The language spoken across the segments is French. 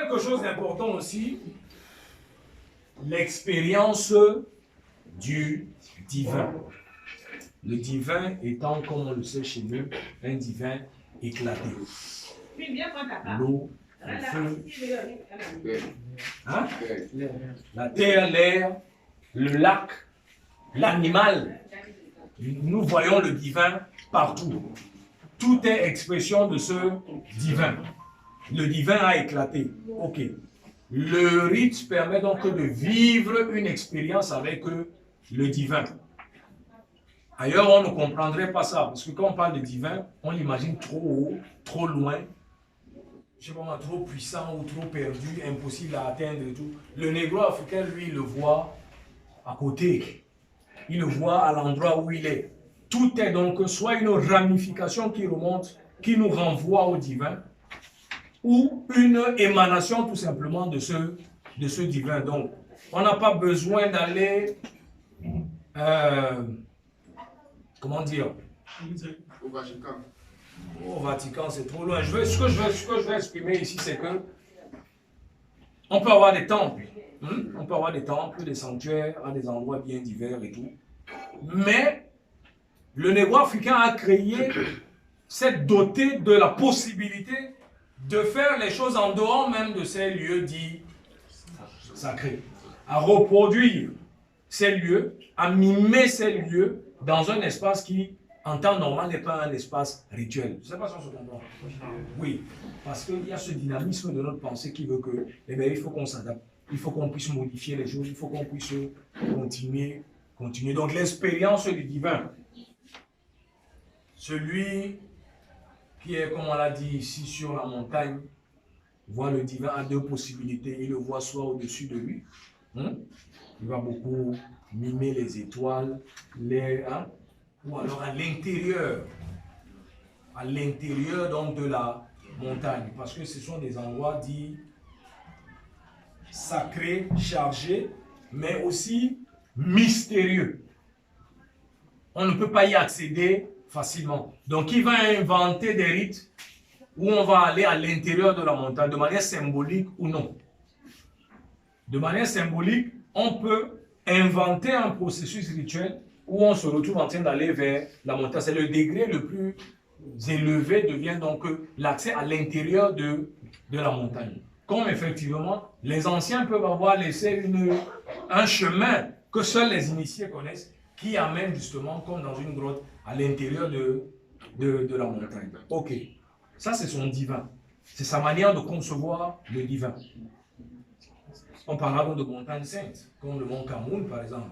quelque chose d'important aussi, l'expérience du divin. Le divin étant, comme on le sait chez nous, un divin éclaté. L'eau, le feu, hein? La terre, l'air, le lac, l'animal. Nous voyons le divin partout. Tout est expression de ce divin. Le divin a éclaté. Ok. Le rite permet donc de vivre une expérience avec le divin. Ailleurs, on ne comprendrait pas ça. Parce que quand on parle de divin, on l'imagine trop haut, trop loin. Je sais pas, trop puissant ou trop perdu, impossible à atteindre et tout. Le négro africain, lui, il le voit à côté. Il le voit à l'endroit où il est. Tout est donc soit une ramification qui remonte, qui nous renvoie au divin, ou une émanation tout simplement de ce divin. Donc, on n'a pas besoin d'aller, comment dire, Au Vatican. Au Vatican, c'est trop loin. Ce que je veux exprimer ici, c'est que on peut avoir des temples. On peut avoir des temples, des sanctuaires, à des endroits bien divers et tout. Mais le négro africain a créé, s'est doté de la possibilité de faire les choses en dehors même de ces lieux dits sacrés. À reproduire ces lieux, à mimer ces lieux dans un espace qui, en temps normal, n'est pas un espace rituel. Je ne sais pas si on se comprend. Oui, parce qu'il y a ce dynamisme de notre pensée qui veut que, eh bien, il faut qu'on s'adapte, il faut qu'on puisse modifier les choses, il faut qu'on puisse continuer. Donc l'expérience du divin, celui qui est, comme on l'a dit ici, sur la montagne, voit le divin à deux possibilités. Il le voit soit au-dessus de lui, il va beaucoup mimer les étoiles, ou alors à l'intérieur donc de la montagne, parce que ce sont des endroits dits sacrés, chargés, mais aussi mystérieux. On ne peut pas y accéder facilement. Donc il va inventer des rites où on va aller à l'intérieur de la montagne, de manière symbolique ou non. De manière symbolique, on peut inventer un processus rituel où on se retrouve en train d'aller vers la montagne. C'est le degré le plus élevé devient donc l'accès à l'intérieur de la montagne. Comme effectivement, les anciens peuvent avoir laissé un chemin que seuls les initiés connaissent, qui amène justement, comme dans une grotte, à l'intérieur de la montagne. Ok, ça c'est son divin. C'est sa manière de concevoir le divin. On parle de montagnes saintes, comme le mont Camoun par exemple.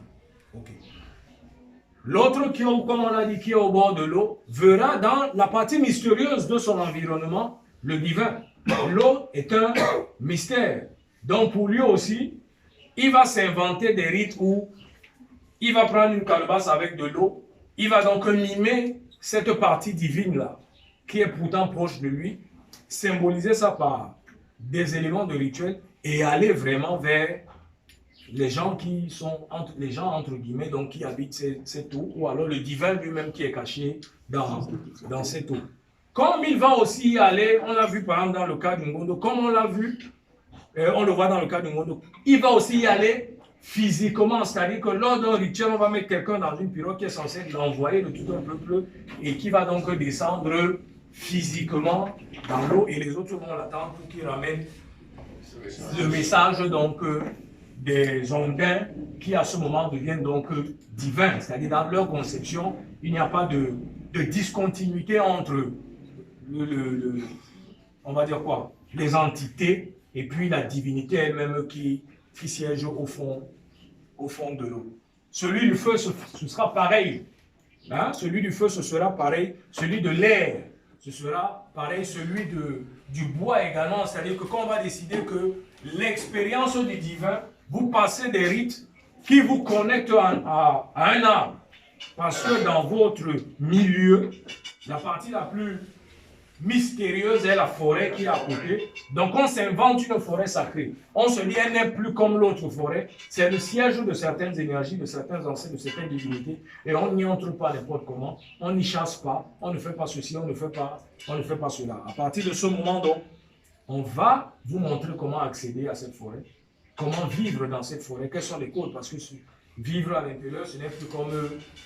Ok. L'autre qui, comme on a dit, qui est au bord de l'eau, verra dans la partie mystérieuse de son environnement le divin. L'eau est un mystère. Donc pour lui aussi, il va s'inventer des rites où il va prendre une calebasse avec de l'eau, il va donc mimer cette partie divine-là, qui est pourtant proche de lui, symboliser ça par des éléments de rituel et aller vraiment vers les gens qui sont, entre guillemets, donc qui habitent cette eau, ou alors le divin lui-même qui est caché dans cette eau. Comme il va aussi y aller, on l'a vu par exemple dans le cas du Ngondo, comme on l'a vu, on le voit dans le cas du Ngondo, il va aussi y aller physiquement, c'est-à-dire que lors d'un rituel, on va mettre quelqu'un dans une pirogue qui est censée l'envoyer de tout un peuple et qui va donc descendre physiquement dans l'eau et les autres vont l'attendre pour qu'il ramène le message donc des Ondins qui à ce moment deviennent donc divins, c'est-à-dire dans leur conception, il n'y a pas de discontinuité entre on va dire quoi, les entités et puis la divinité elle-même qui siège au fond de l'eau. Celui du feu, ce sera pareil. Hein? Celui du feu, ce sera pareil. Celui de l'air, ce sera pareil. Celui du bois également. C'est-à-dire que quand on va décider que l'expérience du divin, vous passez des rites qui vous connectent à un arbre. Parce que dans votre milieu, la partie la plus mystérieuse est la forêt qui est à côté. Donc on s'invente une forêt sacrée. On se dit elle n'est plus comme l'autre forêt. C'est le siège de certaines énergies, de certains ancêtres, de certaines divinités. Et on n'y entre pas n'importe comment. On n'y chasse pas. On ne fait pas ceci, on ne fait pas cela. À partir de ce moment donc, On va vous montrer comment accéder à cette forêt, comment vivre dans cette forêt, quels sont les codes, parce que vivre à l'intérieur, ce n'est plus comme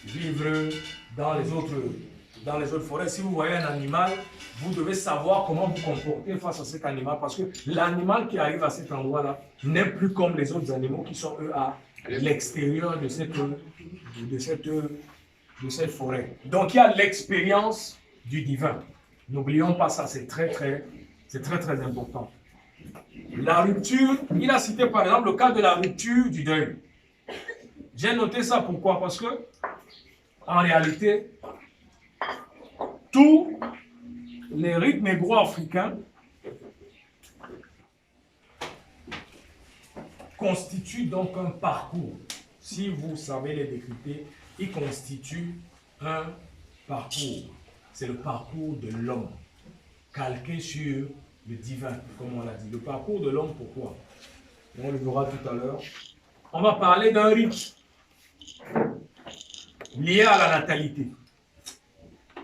vivre dans les autres forêts. Si vous voyez un animal, vous devez savoir comment vous comporter face à cet animal, parce que l'animal qui arrive à cet endroit-là n'est plus comme les autres animaux qui sont, eux, à l'extérieur de cette forêt. Donc, il y a l'expérience du divin. N'oublions pas ça, c'est très, très important. La rupture, il a cité par exemple le cas de la rupture du deuil. J'ai noté ça pourquoi? Parce que, en réalité, tous les rites négro-africains constituent donc un parcours. Si vous savez les décrypter, ils constituent un parcours. C'est le parcours de l'homme, calqué sur le divin, comme on l'a dit. Le parcours de l'homme, pourquoi? On le verra tout à l'heure. On va parler d'un rite lié à la natalité,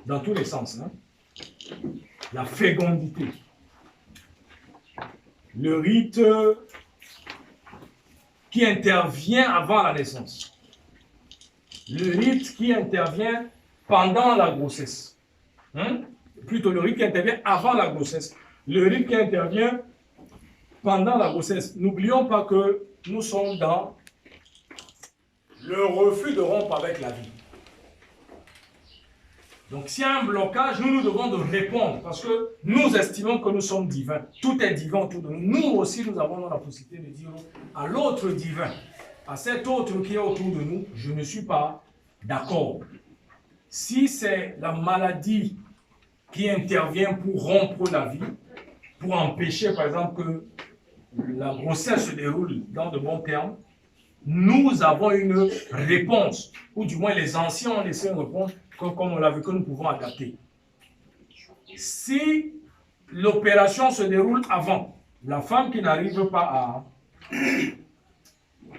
dans tous les sens. Hein? La fécondité. Le rite qui intervient avant la naissance. Le rite qui intervient pendant la grossesse. Hein? Plutôt le rite qui intervient avant la grossesse. Le rite qui intervient pendant la grossesse. N'oublions pas que nous sommes dans le refus de rompre avec la vie. Donc s'il y a un blocage, nous devons de répondre parce que nous estimons que nous sommes divins. Tout est divin autour de nous. Nous aussi, nous avons la possibilité de dire à l'autre divin, à cet autre qui est autour de nous, je ne suis pas d'accord. Si c'est la maladie qui intervient pour rompre la vie, pour empêcher par exemple que la grossesse se déroule dans de bons termes, nous avons une réponse, ou du moins les anciens ont laissé une réponse, comme on l'a vu, que nous pouvons adapter. Si l'opération se déroule avant, la femme qui n'arrive pas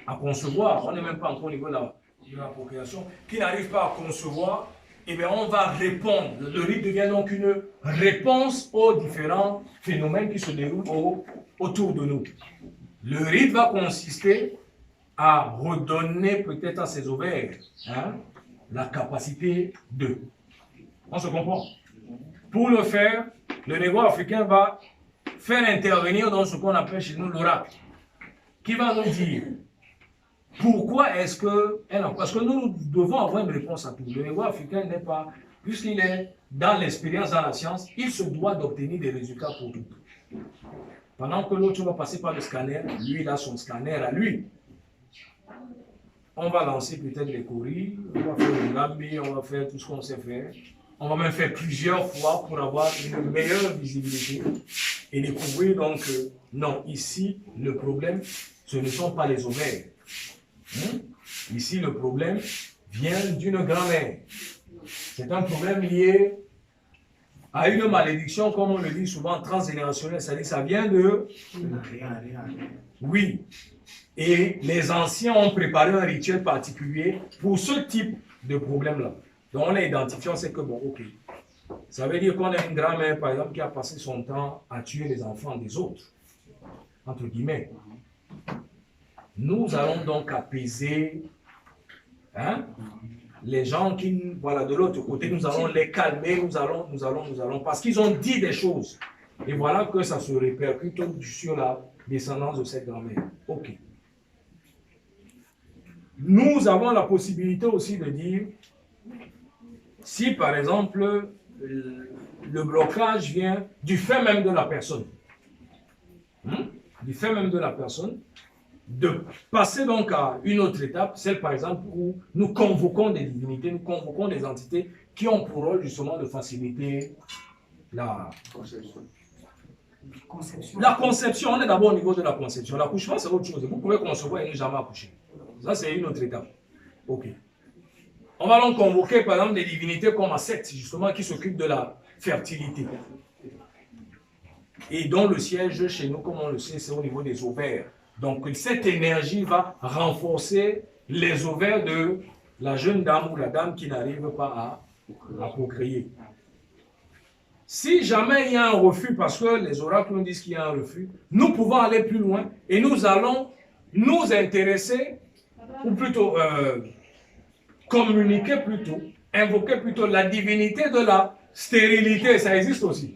à concevoir, on n'est même pas encore au niveau de la procréation, qui n'arrive pas à concevoir, eh bien on va répondre. Le rite devient donc une réponse aux différents phénomènes qui se déroulent autour de nous. Le rite va consister à redonner peut-être à ses ovaires la capacité de. On se comprend? Pour le faire, le négro-africain va faire intervenir dans ce qu'on appelle chez nous l'oracle, qui va nous dire pourquoi est-ce que... Parce que nous devons avoir une réponse à tout. Le négro-africain n'est pas... Puisqu'il est dans l'expérience, dans la science, il se doit d'obtenir des résultats pour tout. Pendant que l'autre va passer par le scanner, lui, il a son scanner à lui. On va lancer peut-être les coris, on va faire le gambi, on va faire tout ce qu'on sait faire. On va même faire plusieurs fois pour avoir une meilleure visibilité et découvrir donc que non, ici, le problème, ce ne sont pas les ovaires. Ici, le problème vient d'une grand-mère. C'est un problème lié à une malédiction, comme on le dit souvent, transgénérationnelle. C'est-à-dire ça vient de... Oui. Et les anciens ont préparé un rituel particulier pour ce type de problème-là. Donc on a identifié, on sait que bon, ok. Ça veut dire qu'on a une grand-mère, par exemple, qui a passé son temps à tuer les enfants des autres. Entre guillemets. Nous allons donc apaiser les gens qui, voilà, de l'autre côté, nous allons les calmer, nous allons, parce qu'ils ont dit des choses. Et voilà que ça se répercute sur la descendance de cette grand-mère. Ok. Nous avons la possibilité aussi de dire, si par exemple, le blocage vient du fait même de la personne, du fait même de la personne, de passer donc à une autre étape, celle par exemple où nous convoquons des divinités, nous convoquons des entités qui ont pour rôle justement de faciliter la conception. La conception, on est d'abord au niveau de la conception. L'accouchement, c'est autre chose. Vous pouvez concevoir et ne jamais accoucher. Ça, c'est une autre étape. Ok. On va donc convoquer par exemple des divinités comme Aset, justement, qui s'occupent de la fertilité. Et dont le siège chez nous, comme on le sait, c'est au niveau des ovaires. Donc cette énergie va renforcer les ovaires de la jeune dame ou la dame qui n'arrive pas à procréer. Si jamais il y a un refus, parce que les oracles nous disent qu'il y a un refus, nous pouvons aller plus loin et nous allons nous intéresser, ou plutôt communiquer plutôt, invoquer plutôt la divinité de la stérilité. Ça existe aussi.